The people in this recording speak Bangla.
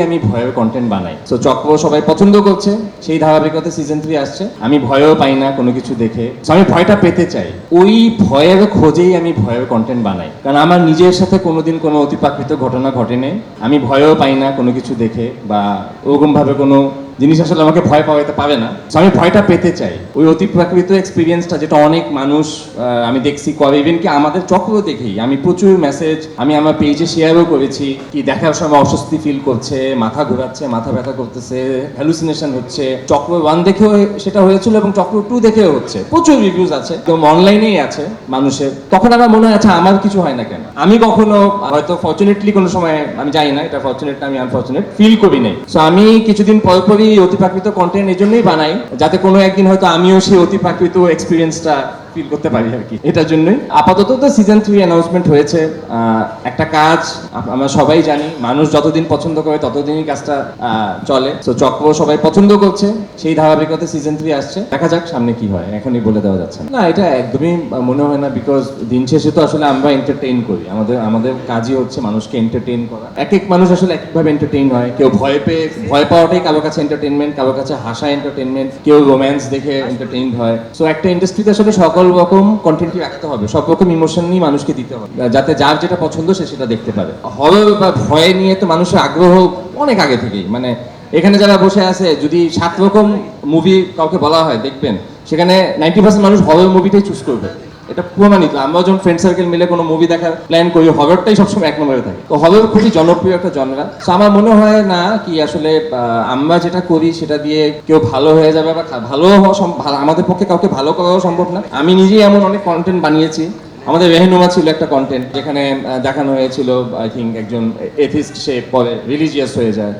আমি ভয়ের কন্টেন্ট বানাই। তো চক্র সবাই পছন্দ করছে, সেই ধারাবাহিকতা সিজন 3 আসছে। আমি ভয়ও পাই না কোনো কিছু দেখে, তো আমি ভয়টা পেতে চাই। ওই ভয়ের খোঁজেই আমি ভয়ের কন্টেন্ট বানাই, কারণ আমার নিজের সাথে কোনোদিন কোনো অতিপ্রাকৃত ঘটনা ঘটেনি। আমি ভয়ও পাই না কোনো কিছু দেখে, বা ওরকম ভাবে কোনো জিনিস আসলে আমাকে ভয় পাওয়াতে পারে না। তো আমি ভয়টা পেতে চাই, ওই অতিপ্রাকৃত এক্সপিরিয়েন্সটা যেটা অনেক মানুষ আমি দেখছি করে, ইভেন কি আমাদের চক্র দেখেই আমি প্রচুর মেসেজ আমি আমার পেজে শেয়ারও করেছি, কি দেখার সময় অস্বস্তি ফিল করছে, মাথা ঘোরাচ্ছে, মাথা ব্যথা করতেছে, হ্যালুসিনেশন হচ্ছে। চক্র 1 দেখেও সেটা হয়েছিল এবং চক্র 2 দেখেও হচ্ছে। প্রচুর রিভিউজ আছে, তো অনলাইনেই আছে মানুষের। তখন আমার মনে হয় আচ্ছা আমার কিছু হয় না কেন। আমি কখনো হয়তো ফরচুনেটলি কোনো সময়, আমি জানি না এটা ফরচুনেট না আমি আনফরচুনেট, ফিল করি নাই। সো আমি কিছুদিন পর পরই অতিপ্রাকৃত কন্টেন্ট এই জন্যই বানাই, যাতে কোনো একদিন হয়তো আমিও সেই অতিপ্রাকৃত এক্সপিরিয়েন্সটা ফিল করতে পারি আর কি। এটার জন্যই আপাতত তো সিজন 3 অ্যানাউন্সমেন্ট হয়েছে। একটা কাজ আমরা সবাই জানি, মানুষ যতদিন পছন্দ করে ততদিনই কাজটা চলে। তো চক্র সবাই পছন্দ করছে, সেই ধারাবাহিকতা সিজন 3 আসছে। দেখা যাক সামনে কি হয়, এখনই বলে দেওয়া যাচ্ছে না। এটা একদমই মনে হয় না, বিকজ দিন শেষে তো আসলে আমরা এন্টারটেইন করি। আমাদের কাজই হচ্ছে মানুষকে এন্টারটেইন করা। এক এক মানুষ আসলে একভাবে এন্টারটেইন হয়। কেউ ভয় পাওয়াটাই কারো কাছে এন্টারটেইনমেন্ট, কারো কাছে হাসা এন্টারটেইনমেন্ট, কেউ রোম্যান্স দেখে এন্টারটেইন হয়। সো একটা ইন্ডাস্ট্রিতে আসলে সকল রকম কন্টেন্টই রাখতে হবে, সব রকম ইমোশন নিয়ে মানুষকে দিতে হবে, যাতে যার যেটা পছন্দ সে সেটা দেখতে পারে। হরর বা ভয় নিয়ে তো মানুষের আগ্রহ অনেক আগে থেকেই, মানে এখানে যারা বসে আছে, যদি 7 রকম মুভি কাউকে বলা হয় দেখবেন, সেখানে 90% মানুষ হরর মুভিটাই চুজ করবে। এটা প্রমাণিত। আমরা যখন ফ্রেন্ড সার্কেল মিলে কোনো মুভি দেখার প্ল্যান করি, হররটাই সবসময় 1 নম্বরে থাকে। তো হরর খুবই জনপ্রিয় একটা জনরা। তো আমার মনে হয় না কি আসলে আমরা যেটা করি সেটা দিয়ে কেউ ভালো হয়ে যাবে, বা ভালো হওয়া আমাদের পক্ষে কাউকে ভালো করাও সম্ভব না। আমি নিজেই এমন অনেক কন্টেন্ট বানিয়েছি। আমাদের রেহেনুমা ছিল একটা কন্টেন্ট, যেখানে দেখানো হয়েছিল আই থিঙ্ক একজন এথিস্ট, সে পরে রিলিজিয়াস হয়ে যায়।